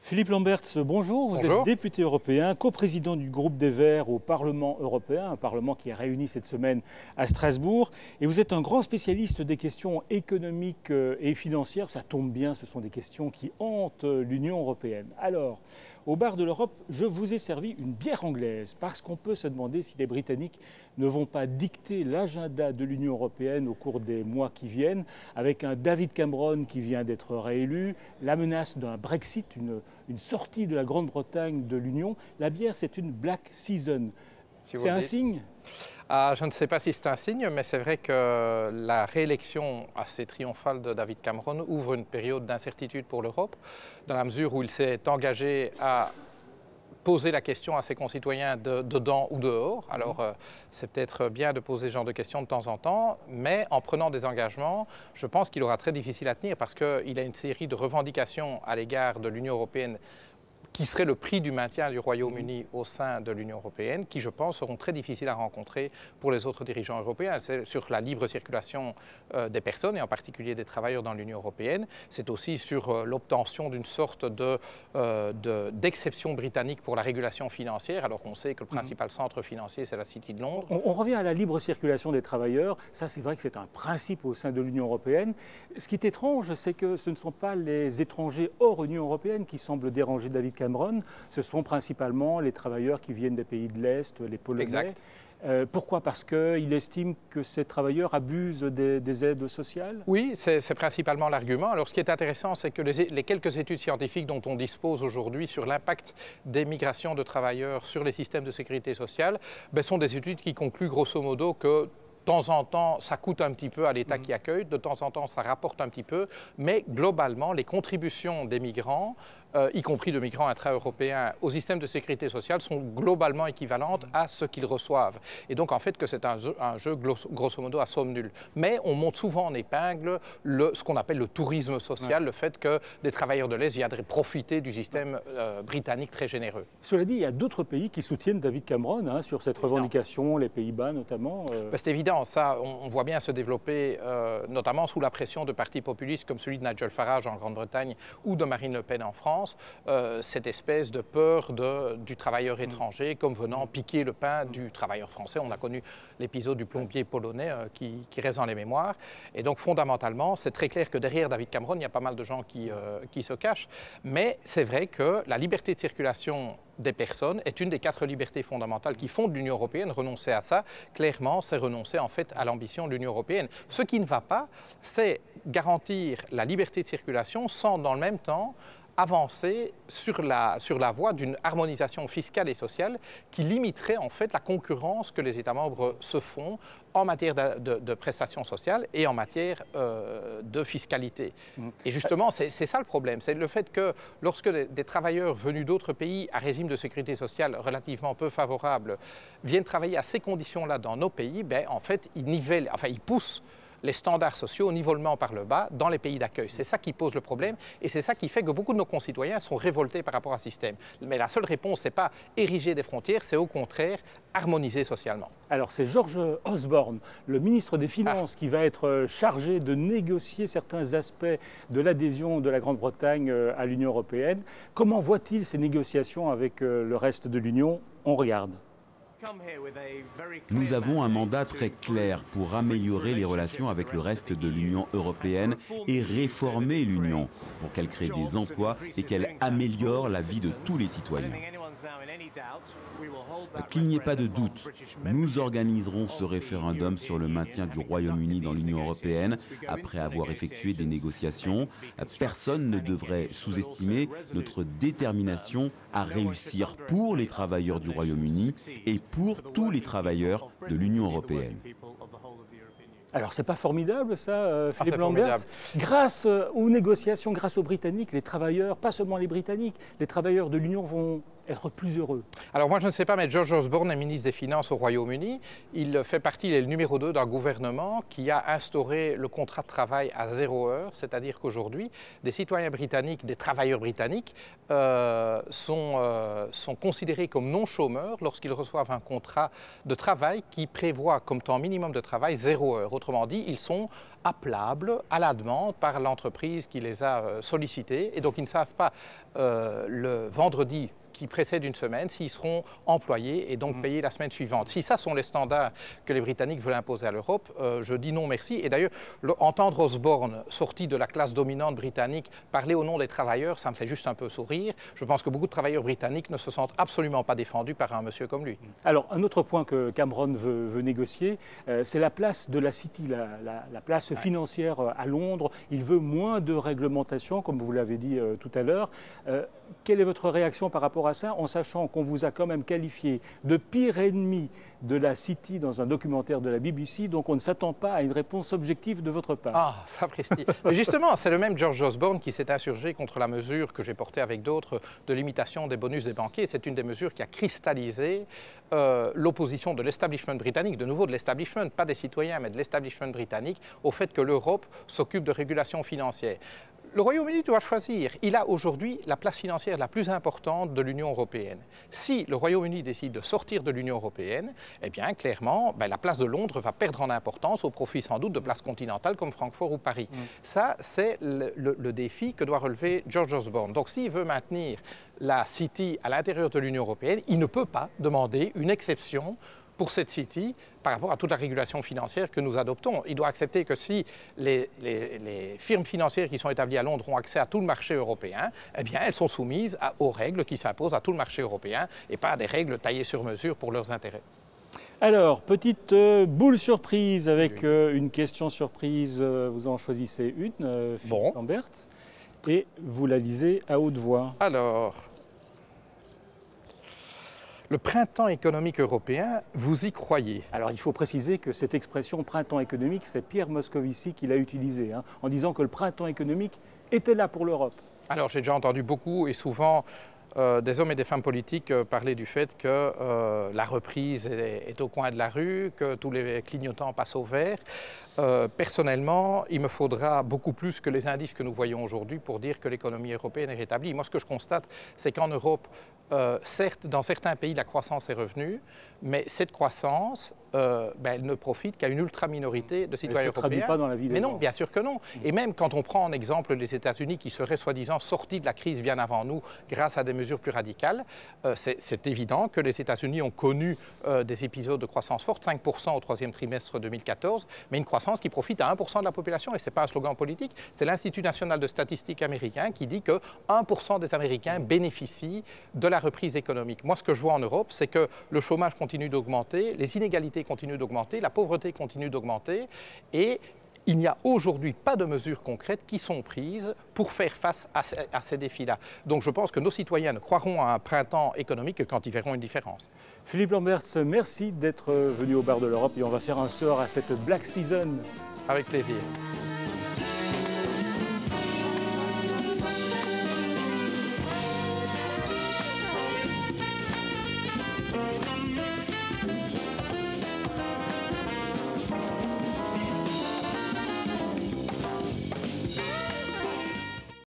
Philippe Lamberts, bonjour. Vous Bonjour. êtes député européen, coprésident du groupe des Verts au Parlement européen, un Parlement qui est réuni cette semaine à Strasbourg. Et vous êtes un grand spécialiste des questions économiques et financières. Ça tombe bien, ce sont des questions qui hantent l'Union européenne. Alors, au bar de l'Europe, je vous ai servi une bière anglaise parce qu'on peut se demander si les Britanniques ne vont pas dicter l'agenda de l'Union européenne au cours des mois qui viennent, avec un David Cameron qui vient d'être réélu, la menace d'un Brexit, une sortie de la Grande-Bretagne de l'Union. La bière, c'est une Black Season. C'est un signe ? Je ne sais pas si c'est un signe, mais c'est vrai que la réélection assez triomphale de David Cameron ouvre une période d'incertitude pour l'Europe, dans la mesure où il s'est engagé à poser la question à ses concitoyens dedans ou dehors. Alors, c'est peut-être bien de poser ce genre de questions de temps en temps, mais en prenant des engagements, je pense qu'il aura très difficile à tenir parce qu'il a une série de revendications à l'égard de l'Union européenne qui serait le prix du maintien du Royaume-Uni au sein de l'Union européenne, qui, je pense, seront très difficiles à rencontrer pour les autres dirigeants européens. C'est sur la libre circulation des personnes, et en particulier des travailleurs dans l'Union européenne. C'est aussi sur l'obtention d'une sorte d'exception britannique pour la régulation financière, alors qu'on sait que le principal centre financier, c'est la City de Londres. On revient à la libre circulation des travailleurs. Ça, c'est vrai que c'est un principe au sein de l'Union européenne. Ce qui est étrange, c'est que ce ne sont pas les étrangers hors Union européenne qui semblent déranger David Cameron. Ce sont principalement les travailleurs qui viennent des pays de l'Est, les Polonais. Exact. Pourquoi? Parce qu'il estime que ces travailleurs abusent des aides sociales? Oui, c'est principalement l'argument. Alors, ce qui est intéressant, c'est que les quelques études scientifiques dont on dispose aujourd'hui sur l'impact des migrations de travailleurs sur les systèmes de sécurité sociale sont des études qui concluent grosso modo que de temps en temps, ça coûte un petit peu à l'État qui accueille, de temps en temps, ça rapporte un petit peu, mais globalement, les contributions des migrants, y compris de migrants intra-européens, au système de sécurité sociale sont globalement équivalentes à ce qu'ils reçoivent. Et donc, en fait, que c'est un jeu grosso modo à somme nulle. Mais on monte souvent en épingle ce qu'on appelle le tourisme social, le fait que des travailleurs de l'Est viendraient profiter du système britannique très généreux. Cela dit, il y a d'autres pays qui soutiennent David Cameron sur cette revendication, les Pays-Bas notamment. C'est évident, ça, on voit bien se développer, notamment sous la pression de partis populistes comme celui de Nigel Farage en Grande-Bretagne ou de Marine Le Pen en France, cette espèce de peur du travailleur étranger comme venant piquer le pain du travailleur français. On a connu l'épisode du plombier polonais qui reste dans les mémoires. Et donc, fondamentalement, c'est très clair que derrière David Cameron, il y a pas mal de gens qui se cachent. Mais c'est vrai que la liberté de circulation des personnes est une des 4 libertés fondamentales qui font de l'Union européenne. Renoncer à ça, clairement, c'est renoncer en fait à l'ambition de l'Union européenne. Ce qui ne va pas, c'est garantir la liberté de circulation sans, dans le même temps, avancer sur la voie d'une harmonisation fiscale et sociale qui limiterait en fait la concurrence que les États membres se font en matière de prestations sociales et en matière de fiscalité. Et justement, c'est ça le problème, c'est le fait que lorsque des travailleurs venus d'autres pays à régime de sécurité sociale relativement peu favorable viennent travailler à ces conditions-là dans nos pays, en fait, ils poussent les standards sociaux au nivellement par le bas dans les pays d'accueil. C'est ça qui pose le problème et c'est ça qui fait que beaucoup de nos concitoyens sont révoltés par rapport à ce système. Mais la seule réponse, ce n'est pas ériger des frontières, c'est au contraire harmoniser socialement. Alors c'est George Osborne, le ministre des Finances, qui va être chargé de négocier certains aspects de l'adhésion de la Grande-Bretagne à l'Union européenne. Comment voit-il ces négociations avec le reste de l'Union? On regarde. Nous avons un mandat très clair pour améliorer les relations avec le reste de l'Union européenne et réformer l'Union pour qu'elle crée des emplois et qu'elle améliore la vie de tous les citoyens. Qu'il n'y ait pas de doute, nous organiserons ce référendum sur le maintien du Royaume-Uni dans l'Union européenne après avoir effectué des négociations. Personne ne devrait sous-estimer notre détermination à réussir pour les travailleurs du Royaume-Uni et pour tous les travailleurs de l'Union européenne. Alors, c'est pas formidable ça, Philippe Lamberts? Grâce aux négociations, grâce aux Britanniques, les travailleurs, pas seulement les Britanniques, les travailleurs de l'Union vont être plus heureux? Alors moi je ne sais pas, mais George Osborne est ministre des Finances au Royaume-Uni. Il fait partie, il est le numéro 2 d'un gouvernement qui a instauré le contrat de travail à 0 heure, c'est-à-dire qu'aujourd'hui, des citoyens britanniques, des travailleurs britanniques sont considérés comme non chômeurs lorsqu'ils reçoivent un contrat de travail qui prévoit comme temps minimum de travail 0 heure. Autrement dit, ils sont appelables à la demande par l'entreprise qui les a sollicités et donc ils ne savent pas le vendredi qui précède une semaine, s'ils seront employés et donc payés la semaine suivante. Si ça sont les standards que les Britanniques veulent imposer à l'Europe, je dis non merci. Et d'ailleurs, entendre Osborne, sorti de la classe dominante britannique, parler au nom des travailleurs, ça me fait juste un peu sourire. Je pense que beaucoup de travailleurs britanniques ne se sentent absolument pas défendus par un monsieur comme lui. Alors, un autre point que Cameron veut négocier, c'est la place de la City, la place financière à Londres. Il veut moins de réglementation, comme vous l'avez dit tout à l'heure. Quelle est votre réaction par rapport à ça, en sachant qu'on vous a quand même qualifié de pire ennemi de la City dans un documentaire de la BBC, donc on ne s'attend pas à une réponse objective de votre part? Ah, sapristi. Mais justement, c'est le même George Osborne qui s'est insurgé contre la mesure que j'ai portée avec d'autres de limitation des bonus des banquiers. C'est une des mesures qui a cristallisé l'opposition de l'establishment britannique, de nouveau de l'establishment, pas des citoyens, mais de l'establishment britannique, au fait que l'Europe s'occupe de régulation financière. Le Royaume-Uni doit choisir. Il a aujourd'hui la place financière la plus importante de l'Union européenne. Si le Royaume-Uni décide de sortir de l'Union européenne, eh bien, clairement, la place de Londres va perdre en importance au profit sans doute de places continentales comme Francfort ou Paris. Ça, c'est le défi que doit relever George Osborne. Donc, s'il veut maintenir la City à l'intérieur de l'Union européenne, il ne peut pas demander une exception pour cette City par rapport à toute la régulation financière que nous adoptons. Il doit accepter que si les firmes financières qui sont établies à Londres ont accès à tout le marché européen, eh bien, elles sont soumises aux règles qui s'imposent à tout le marché européen et pas à des règles taillées sur mesure pour leurs intérêts. Alors, petite boule surprise avec une question surprise. Vous en choisissez une, Philippe Lamberts, et vous la lisez à haute voix. Alors, le printemps économique européen, vous y croyez? Alors il faut préciser que cette expression printemps économique, c'est Pierre Moscovici qui l'a utilisée, en disant que le printemps économique était là pour l'Europe. Alors j'ai déjà entendu beaucoup et souvent des hommes et des femmes politiques parler du fait que la reprise est au coin de la rue, que tous les clignotants passent au vert. Personnellement, il me faudra beaucoup plus que les indices que nous voyons aujourd'hui pour dire que l'économie européenne est rétablie. Moi, ce que je constate, c'est qu'en Europe, certes, dans certains pays, la croissance est revenue, mais cette croissance, elle ne profite qu'à une ultra-minorité de citoyens européens. Elle ne se traduit pas dans la vie des gens. Mais non, bien sûr que non. Et même quand on prend en exemple les États-Unis qui seraient soi-disant sortis de la crise bien avant nous grâce à des mesures plus radicales, c'est évident que les États-Unis ont connu des épisodes de croissance forte, 5% au troisième trimestre 2014, mais une croissance qui profite à 1% de la population. Et ce n'est pas un slogan politique, c'est l'Institut national de statistique américain qui dit que 1% des Américains bénéficient de la reprise économique. Moi, ce que je vois en Europe, c'est que le chômage continue d'augmenter, les inégalités continuent d'augmenter, la pauvreté continue d'augmenter et il n'y a aujourd'hui pas de mesures concrètes qui sont prises pour faire face à ces défis-là. Donc je pense que nos citoyens ne croiront à un printemps économique que quand ils verront une différence. Philippe Lamberts, merci d'être venu au bar de l'Europe et on va faire un sort à cette Black Season. Avec plaisir.